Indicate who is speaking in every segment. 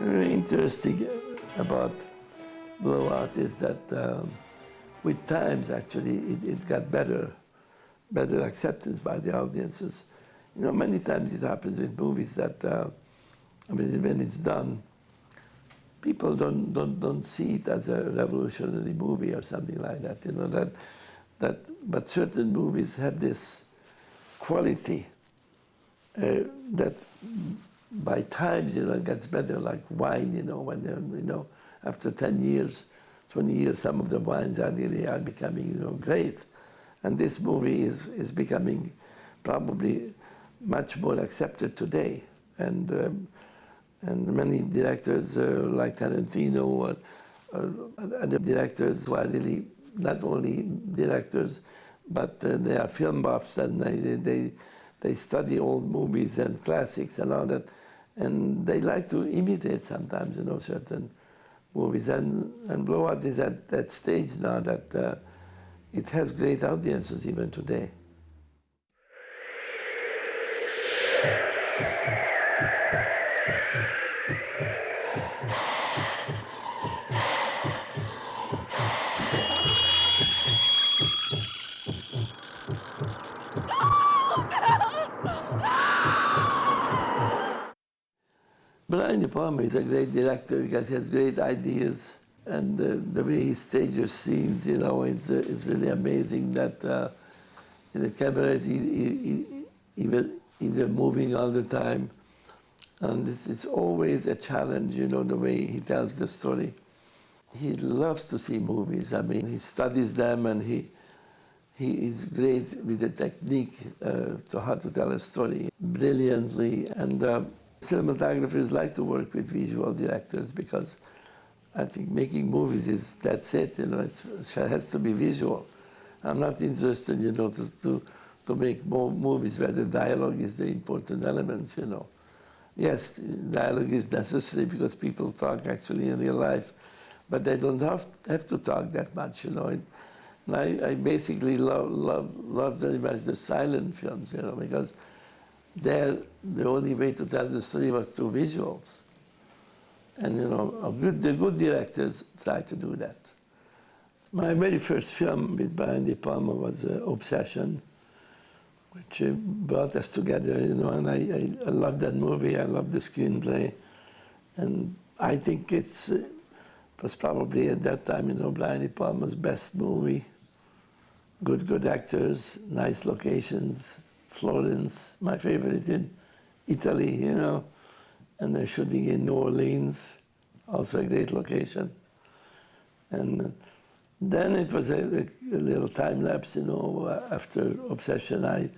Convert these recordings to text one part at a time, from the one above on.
Speaker 1: Very interesting about Blowout is that with times actually it got better acceptance by the audiences. You know, many times it happens with movies that when it's done, people don't see it as a revolutionary movie or something like that. You know but certain movies have this quality that by times, you know, it gets better like wine, you know, when you know, after 10 years, 20 years, some of the wines are becoming, you know, great. And this movie is becoming probably much more accepted today. And many directors like Tarantino or other directors who are really not only directors, but they are film buffs and they study old movies and classics and all that, and they like to imitate sometimes, you know, certain movies. And Blowout is at that stage now that it has great audiences even today. Brian De Palma is a great director because he has great ideas, and the way he stages scenes, you know, it's really amazing that the camera is either moving all the time, and it's always a challenge, you know, the way he tells the story. He loves to see movies. I mean, he studies them, and he is great with the technique to how to tell a story brilliantly. And cinematographers like to work with visual directors because I think making movies that's it, you know, it has to be visual. I'm not interested, you know, to make more movies where the dialogue is the important element, you know. Yes, dialogue is necessary because people talk actually in real life, but they don't have to talk that much, you know. And I basically love very much the silent films, you know, because there the only way to tell the story was through visuals. And, you know, the good directors try to do that. My very first film with Brian De Palma was Obsession, which brought us together, you know, and I love that movie. I love the screenplay. And I think it was probably at that time, you know, Brian De Palma's best movie. Good actors, nice locations. Florence, my favorite in Italy, you know, and they're shooting in New Orleans, also a great location. And then it was a little time lapse, you know. After Obsession, I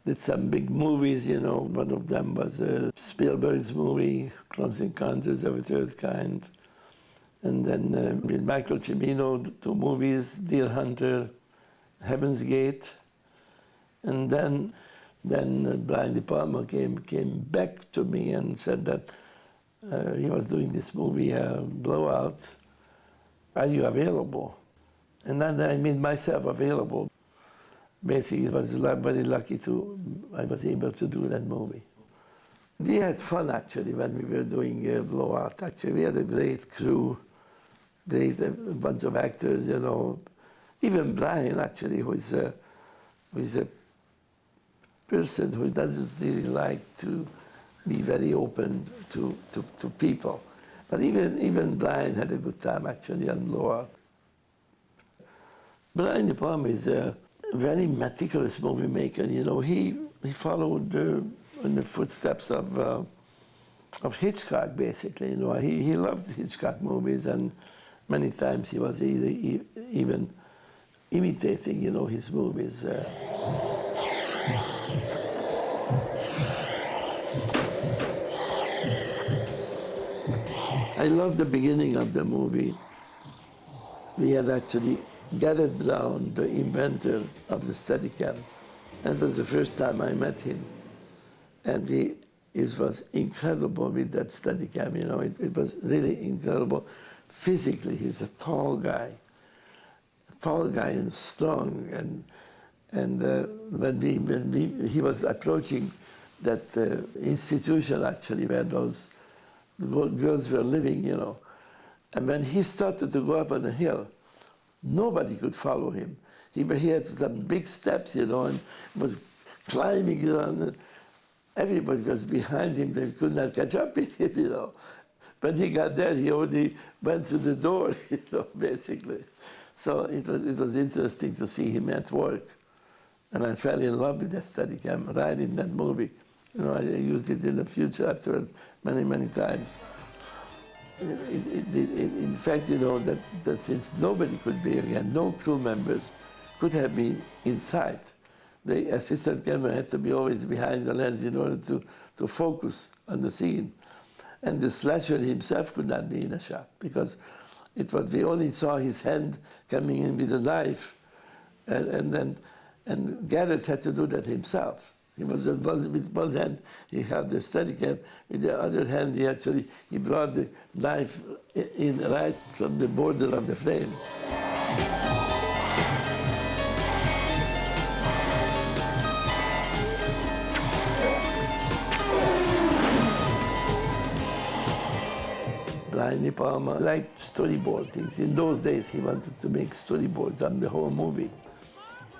Speaker 1: did some big movies, you know. One of them was Spielberg's movie, Close Encounters of a Third Kind. And then with Michael Cimino, 2 movies, Deer Hunter, Heaven's Gate. And then Brian De Palma came back to me and said that he was doing this movie, Blowout. Are you available? And then I made myself available. Basically, I was very lucky I was able to do that movie. We had fun, actually, when we were doing Blowout. Actually, we had a great crew, a bunch of actors, you know. Even Brian, actually, who is a person who doesn't really like to be very open to people. But even Brian had a good time, actually, on Blowout. Brian De Palma is a very meticulous movie maker. You know, he followed in the footsteps of Hitchcock, basically. You know, he loved Hitchcock movies, and many times he was even imitating, you know, his movies. I love the beginning of the movie. We had actually Garrett Brown, the inventor of the Steadicam. That was the first time I met him. And he was incredible with that Steadicam, you know. It was really incredible. Physically, he's a tall guy and strong. And when he was approaching that institution, actually, where those the girls were living, you know. And when he started to go up on the hill, nobody could follow him. He had some big steps, you know, and was climbing, you know, and everybody was behind him. They could not catch up with him, you know. When he got there, he only went to the door, you know, basically. So it was interesting to see him at work. And I fell in love with that Steadicam right in that movie. You know, I used it in the future after many, many times. In fact, you know, that since nobody could be, again, no crew members could have been inside, the assistant camera had to be always behind the lens in order to focus on the scene. And the slasher himself could not be in a shot because we only saw his hand coming in with a knife, and Garrett had to do that himself. He was with one hand, he had the Steadicam. With the other hand, he brought the knife in right from the border of the frame. Palma liked storyboard things. In those days, he wanted to make storyboards on the whole movie.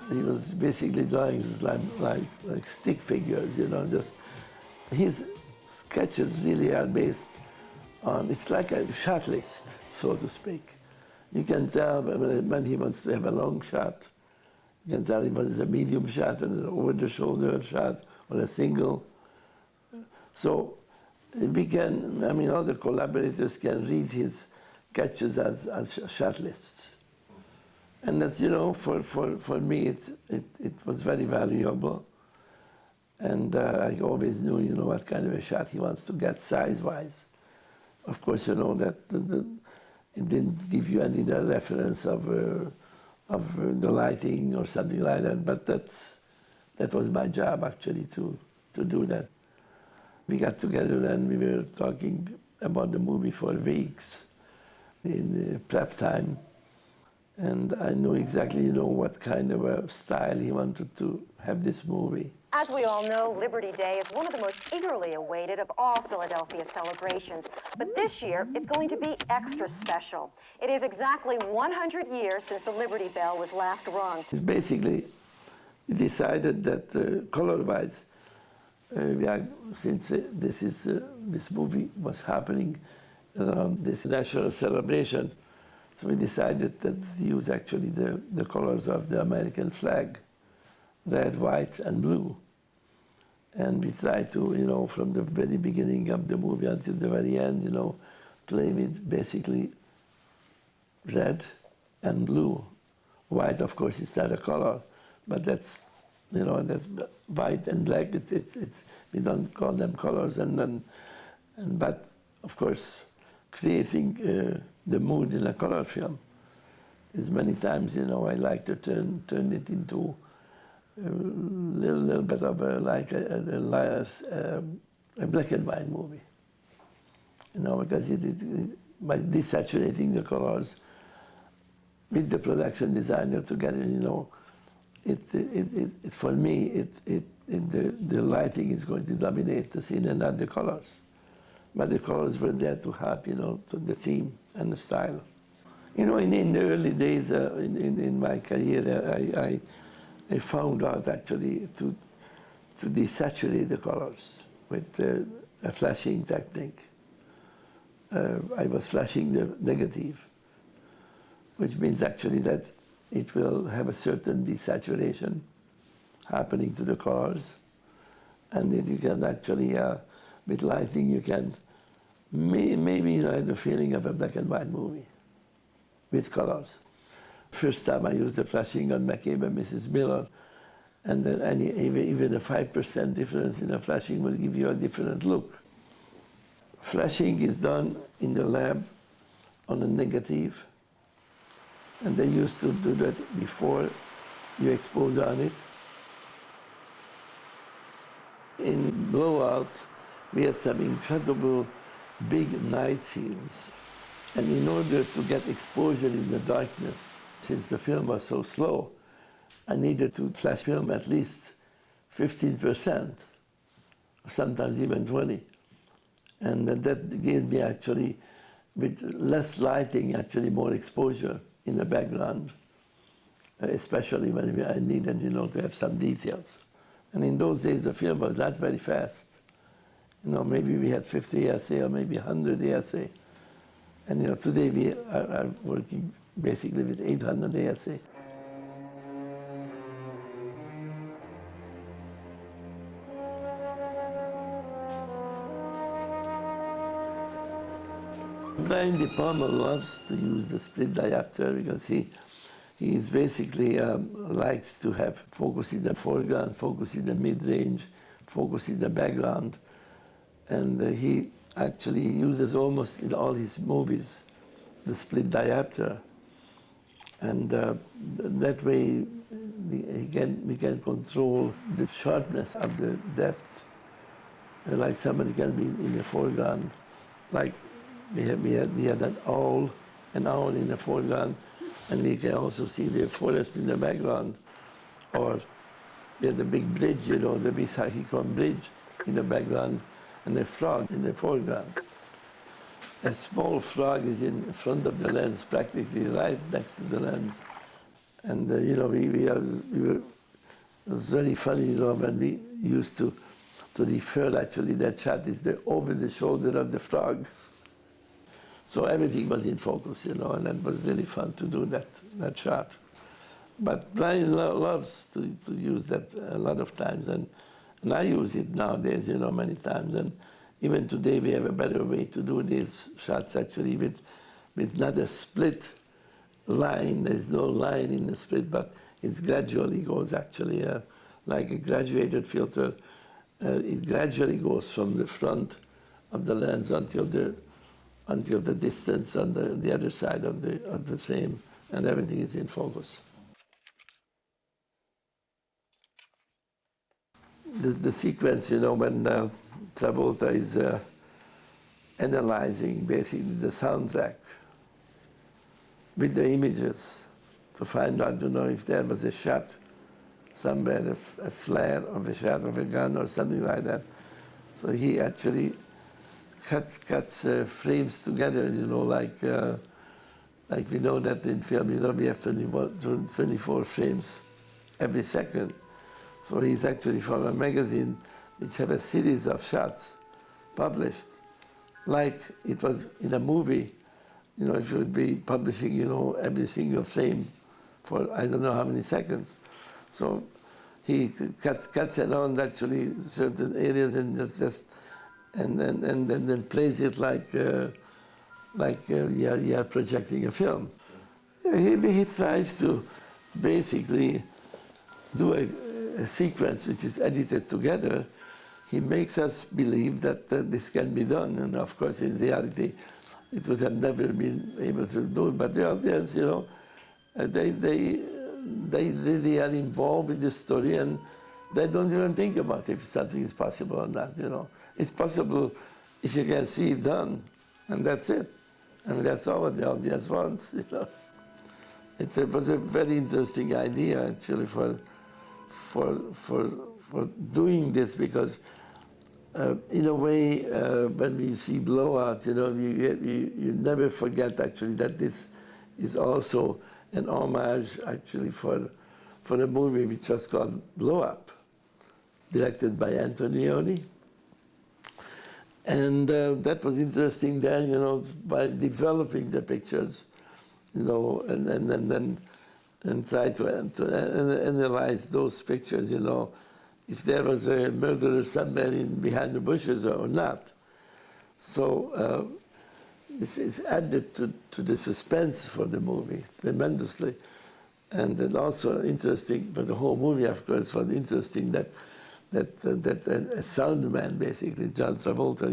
Speaker 1: He was basically drawing like stick figures, you know, just his sketches really are based on, it's like a shot list, so to speak. You can tell when he wants to have a long shot, you can tell he wants a medium shot and an over-the-shoulder shot or a single. So we can, I mean, all the collaborators can read his sketches as shot lists. And that's, you know, for me, it was very valuable. And I always knew, you know, what kind of a shot he wants to get size-wise. Of course, you know, that it didn't give you any reference of the lighting or something like that, but that was my job, actually, to do that. We got together and we were talking about the movie for weeks in prep time. And I knew exactly, you know, what kind of a style he wanted to have this movie.
Speaker 2: As we all know, Liberty Day is one of the most eagerly awaited of all Philadelphia celebrations. But this year, it's going to be extra special. It is exactly 100 years since the Liberty Bell was last rung.
Speaker 1: Basically, we decided that color-wise, since this movie was happening around this national celebration, so we decided to use actually the colors of the American flag, red, white, and blue. And we tried to, you know, from the very beginning of the movie until the very end, you know, play with basically red and blue. White, of course, is not a color, but that's, you know, that's white and black. It's we don't call them colors, but of course, creating the mood in a color film is many times, you know, I like to turn it into a little bit of a black and white movie, you know, because by desaturating the colors with the production designer together, you know, for me, the lighting is going to dominate the scene and not the colors. But the colors were there to help, you know, to the theme and the style. You know, in the early days in my career, I found out actually to desaturate the colors with a flashing technique. I was flashing the negative, which means actually that it will have a certain desaturation happening to the colors. And then you can actually, with lighting, you can maybe, you know, have the feeling of a black and white movie with colors. First time I used the flashing on McCabe and Mrs. Miller, and then even a 5% difference in the flashing will give you a different look. Flashing is done in the lab on a negative, and they used to do that before you expose on it. In Blowout, we had some incredible big night scenes. And in order to get exposure in the darkness, since the film was so slow, I needed to flash film at least 15%, sometimes even 20. And that gave me actually, with less lighting, actually more exposure in the background, especially when I needed, to have some details. And in those days, the film was not very fast. Maybe we had 50 ASA or maybe 100 ASA. And today we are working basically with 800 ASA. Brian De Palma loves to use the split diopter because he is basically likes to have focus in the foreground, focus in the mid-range, focus in the background. And he actually uses almost in all his movies the split diopter. And that way we can control the sharpness of the depth. Like somebody can be in the foreground, like we had an owl in the foreground, and we can also see the forest in the background. Or we had the big bridge, the Bisahikon bridge in the background, and a frog in the foreground. A small frog is in front of the lens, practically right next to the lens. And it was very funny, when we used to refer actually that shot is over the shoulder of the frog. So everything was in focus, and that was really fun to do that shot. But Brian loves to use that a lot of times, and I use it nowadays, many times. And even today we have a better way to do these shots actually with not a split line. There's no line in the split, but it gradually goes actually like a graduated filter. It gradually goes from the front of the lens until the distance on the other side of the frame, and everything is in focus. The sequence, when Travolta is analyzing basically the soundtrack with the images to find out, if there was a shot somewhere, a flare of a shot of a gun or something like that. So he actually cuts frames together, like we know that in film, we have 24 frames every second. So he's actually from a magazine which have a series of shots published, like it was in a movie, if you would be publishing, every single frame for I don't know how many seconds. So he cuts around actually certain areas and then plays it like you're projecting a film. He tries to basically do a sequence which is edited together. He makes us believe that this can be done, and of course in reality it would have never been able to do it. But the audience, they really are involved in the story, and they don't even think about if something is possible or not. It's possible if you can see it done, and that's it. I mean, that's all what the audience wants. It was a very interesting idea actually for doing this, because in a way, when we see Blowout, you never forget actually that this is also an homage actually for a movie which was called Blow Up, directed by Antonioni. And that was interesting then, by developing the pictures, and try to analyze those pictures, if there was a murderer somewhere behind the bushes or not. So this is added to the suspense for the movie tremendously. And then also interesting, but the whole movie, of course, was interesting that a sound man, basically, John Travolta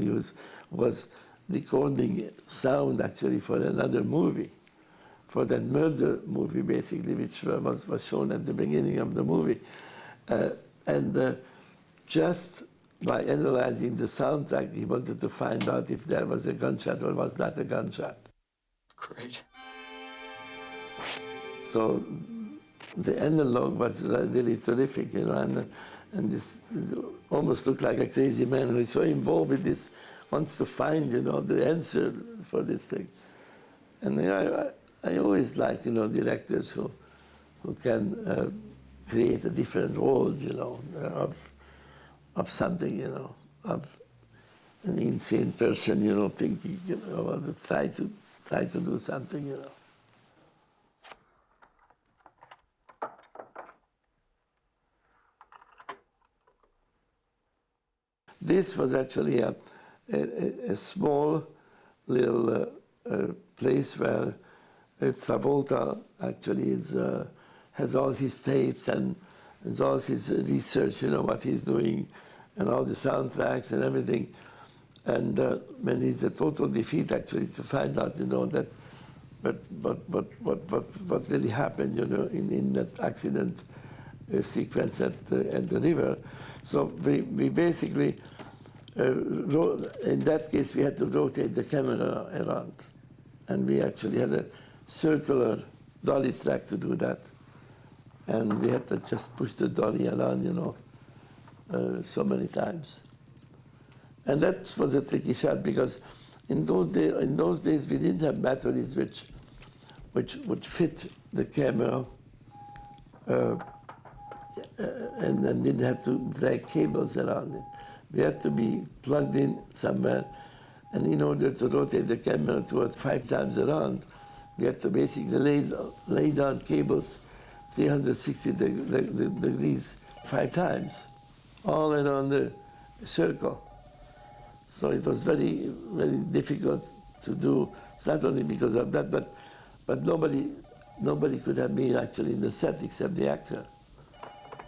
Speaker 1: was recording sound actually for another movie, for that murder movie, basically, which was shown at the beginning of the movie. And just by analyzing the soundtrack, he wanted to find out if there was a gunshot or was not a gunshot.
Speaker 3: Great.
Speaker 1: So the analog was really terrific, and this almost looked like a crazy man who is so involved with this wants to find, the answer for this thing. And I always like, directors who can create a different world, of something, of an insane person, thinking, or try to do something, This was actually a small little place where Travolta actually has all his tapes and has all his research, what he's doing, and all the soundtracks and everything. And when it's a total defeat, actually, to find out, that what really happened, in that accident sequence at the river. So we basically, in that case, we had to rotate the camera around. And we actually had a circular dolly track to do that. And we had to just push the dolly around, so many times. And that was a tricky shot because in those days we didn't have batteries which would fit the camera and then didn't have to drag cables around it. We had to be plugged in somewhere, and in order to rotate the camera 2 or 5 times around, we had to basically lay down cables 360 degrees 5 times, all around the circle. So it was very, very difficult to do. It's not only because of that, but nobody could have been actually in the set except the actor.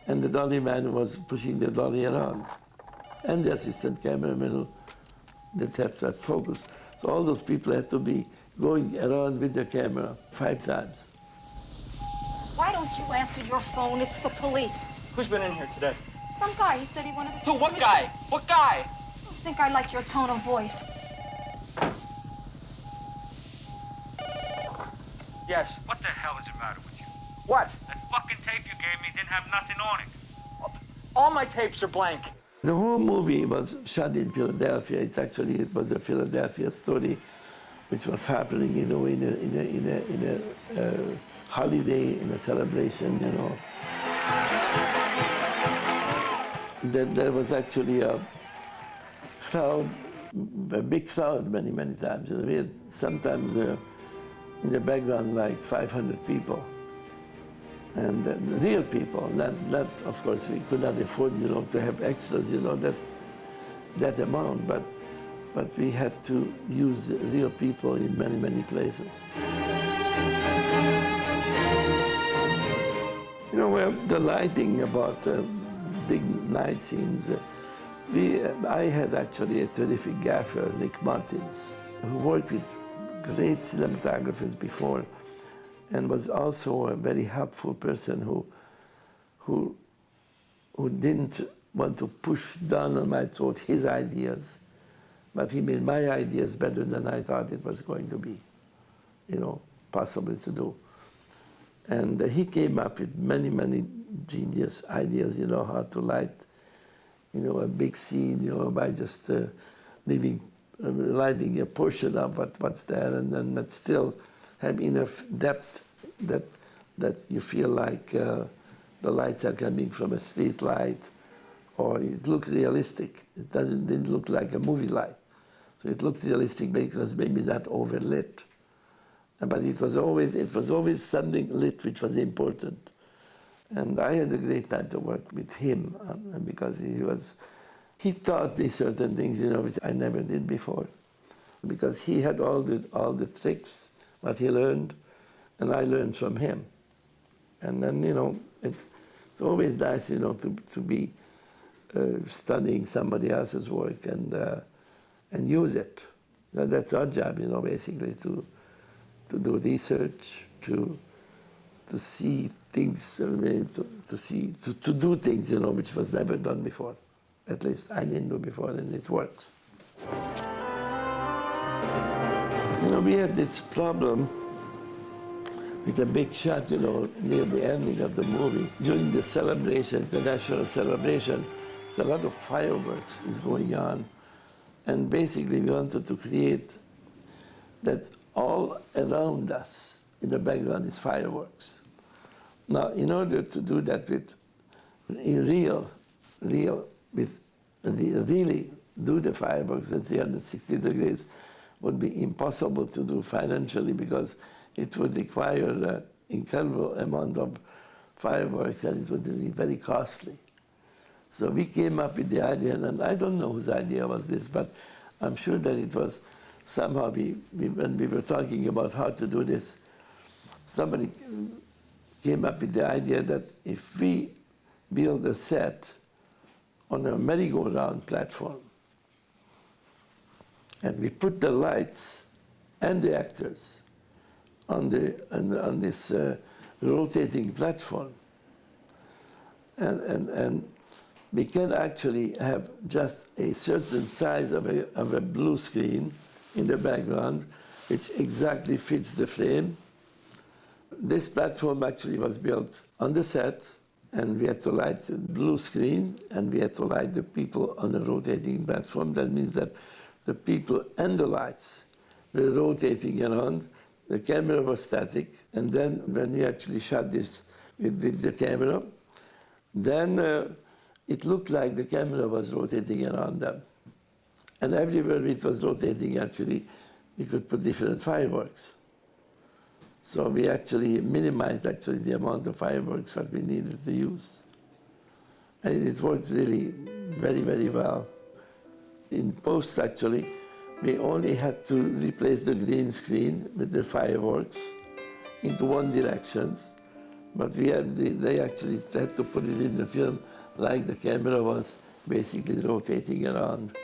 Speaker 1: And the dolly man was pushing the dolly around, and the assistant cameraman who that had that focus. So all those people had to be going around with the camera 5 times.
Speaker 3: Why don't you answer your phone? It's the police.
Speaker 4: Who's been in here today?
Speaker 3: Some guy. He said he wanted to fix
Speaker 4: Who?
Speaker 3: the
Speaker 4: What
Speaker 3: machine.
Speaker 4: guy? What guy?
Speaker 3: I think I like your tone of voice.
Speaker 4: Yes.
Speaker 5: What the hell is the matter with you?
Speaker 4: What?
Speaker 5: That fucking tape you gave me didn't have nothing on it.
Speaker 4: All my tapes are blank.
Speaker 1: The whole movie was shot in Philadelphia. It was a Philadelphia story, which was happening, in a holiday, in a celebration, Then there was actually a big crowd many, many times. We had sometimes in the background like 500 people. And real people, not, of course, we could not afford, to have extras, that amount, but we had to use real people in many, many places. Well, the lighting about big night scenes, I had actually a terrific gaffer, Nick Martins, who worked with great cinematographers before, and was also a very helpful person who didn't want to push down on my throat his ideas, but he made my ideas better than I thought it was going to be, possible to do. And he came up with many, many genius ideas, how to light, a big scene, by just lighting a portion of what's there, and then but still have enough depth that you feel like the lights are coming from a street light, or it looked realistic. It didn't look like a movie light. So it looked realistic because maybe not overlit. But it was always something lit which was important. And I had a great time to work with him because he taught me certain things, which I never did before. Because he had all the tricks, what he learned, and I learned from him. And then, it's always nice, to be studying somebody else's work and use it. That's our job, basically, to do research, to see things, to do things, which was never done before. At least I didn't do before, and it works. We had this problem with a big shot, near the ending of the movie. During the celebration, the national celebration, a lot of fireworks is going on. And basically we wanted to create that all around us in the background is fireworks. Now, in order to do that with really do the fireworks at 360 degrees would be impossible to do financially because it would require an incredible amount of fireworks and it would be very costly. So we came up with the idea, and I don't know whose idea was this, but I'm sure that it was somehow when we were talking about how to do this, somebody came up with the idea that if we build a set on a merry-go-round platform and we put the lights and the actors on this rotating platform, and we can actually have just a certain size of a blue screen in the background, which exactly fits the frame. This platform actually was built on the set, and we had to light the blue screen, and we had to light the people on the rotating platform. That means that the people and the lights were rotating around. The camera was static, and then when we actually shot this with the camera, then it looked like the camera was rotating around them. And everywhere it was rotating, actually, we could put different fireworks. So we actually minimized the amount of fireworks that we needed to use. And it worked really very, very well. In post, actually, we only had to replace the green screen with the fireworks into one direction. But they actually had to put it in the film like the camera was basically rotating around.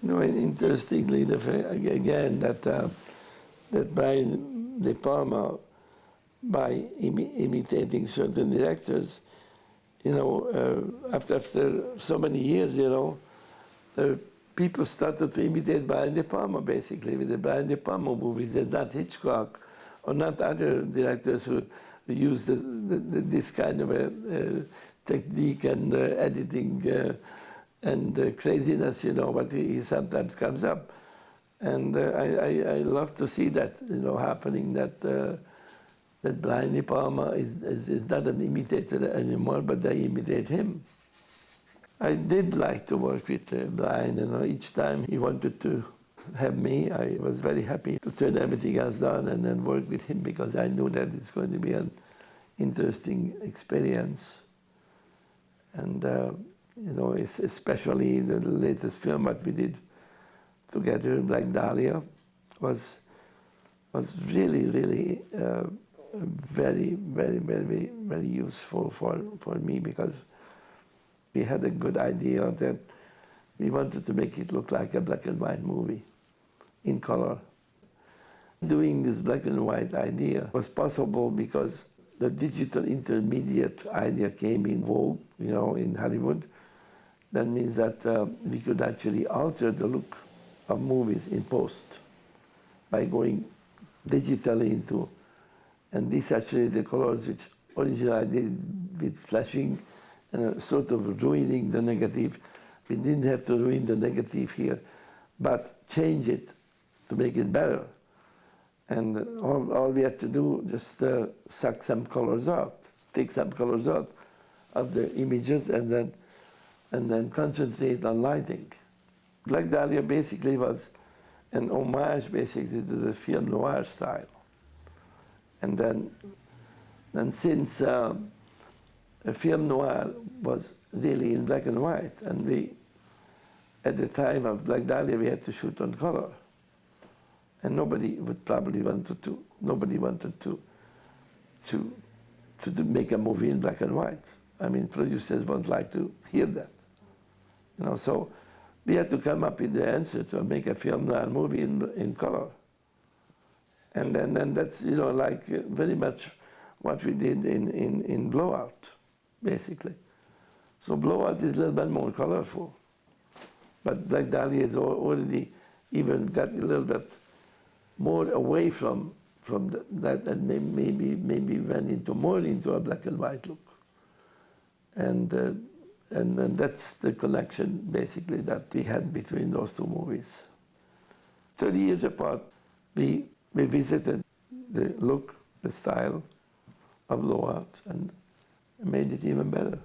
Speaker 1: You know, interestingly, again, that Brian De Palma, by imitating certain directors, you know, after so many years, you know, people started to imitate Brian De Palma, basically, with the Brian De Palma movies, and not Hitchcock, or not other directors who use this kind of a technique and editing and craziness, you know, but he sometimes comes up. And I love to see that, you know, happening, that Brian De Palma is not an imitator anymore, but they imitate him. I did like to work with Brian, you know, each time he wanted to have me, I was very happy to turn everything else down and then work with him because I knew that it's going to be an interesting experience. And, you know, especially the latest film that we did together, Black Dahlia, was really, really very, very, very, very useful for me because we had a good idea that we wanted to make it look like a black and white movie in color. Doing this black and white idea was possible because the digital intermediate idea came in vogue, you know, in Hollywood. That means that we could actually alter the look of movies in post by going digitally into, and this actually the colors which originally I did with flashing and sort of ruining the negative. We didn't have to ruin the negative here, but change it to make it better. And all we had to do just suck some colors out, take some colors out of the images, and then concentrate on lighting. Black Dahlia basically was an homage basically to the film noir style. And then since a film noir was really in black and white, and we, at the time of Black Dahlia, we had to shoot on color. And nobody wanted to make a movie in black and white. I mean, producers won't like to hear that. You know, so we had to come up with the answer to make a film noir movie in color. And then that's, you know, like very much what we did in Blowout, basically. So Blowout is a little bit more colorful. But Black Dahlia has already even got a little bit more away from that, and maybe went more into a black and white look. And And that's the connection, basically, that we had between those two movies. 30 years apart, we visited the look, the style of Loa, and made it even better.